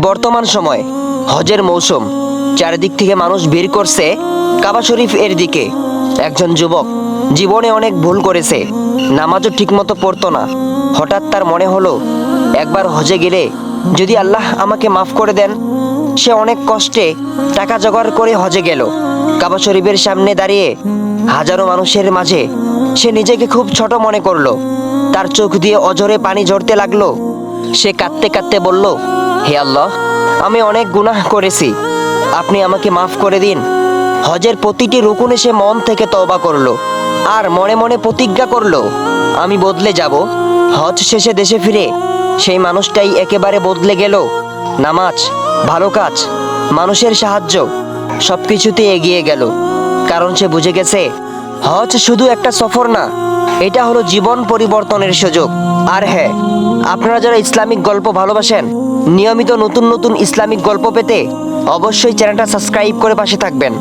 বর্তমান সময় হজের মৌসুম, চারিদিক থেকে মানুষ ভিড় করছে কাবা শরীফ এর দিকে। একজন যুবক জীবনে অনেক ভুল করেছে, নামাজও ঠিকমতো পড়তো না। হঠাৎ তার মনে হলো একবার হজে গেলে যদি আল্লাহ আমাকে মাফ করে দেন। সে অনেক কষ্টে টাকা জোগাড় করে হজে গেল। কাবা শরীফের সামনে দাঁড়িয়ে হাজারো মানুষের মাঝে সে নিজেকে খুব ছোট মনে করলো। তার চোখ দিয়ে অঝরে পানি ঝরতে লাগলো। সে কাঁদতে কাঁদতে বলল, হে আল্লাহ, আমি অনেক গুনাহ করেছি, আপনি আমাকে মাফ করে দিন। হজের প্রতিটি রুকুনে সে মন থেকে তওবা করলো আর মনে মনে প্রতিজ্ঞা করলো, আমি বদলে যাব। হজ শেষে দেশে ফিরে সেই মানুষটাই একেবারে বদলে গেল। নামাজ, ভালো কাজ, মানুষের সাহায্য সবকিছুতে এগিয়ে গেল। কারণ সে বুঝে গেছে হজ শুধু একটা সফর না, এটা হলো জীবন পরিবর্তনের সুযোগ। আর হ্যাঁ, আপনারা যারা ইসলামিক গল্প ভালোবাসেন, নিয়মিত নতুন নতুন ইসলামিক গল্প পেতে অবশ্যই চ্যানেলটা সাবস্ক্রাইব করে পাশে থাকবেন।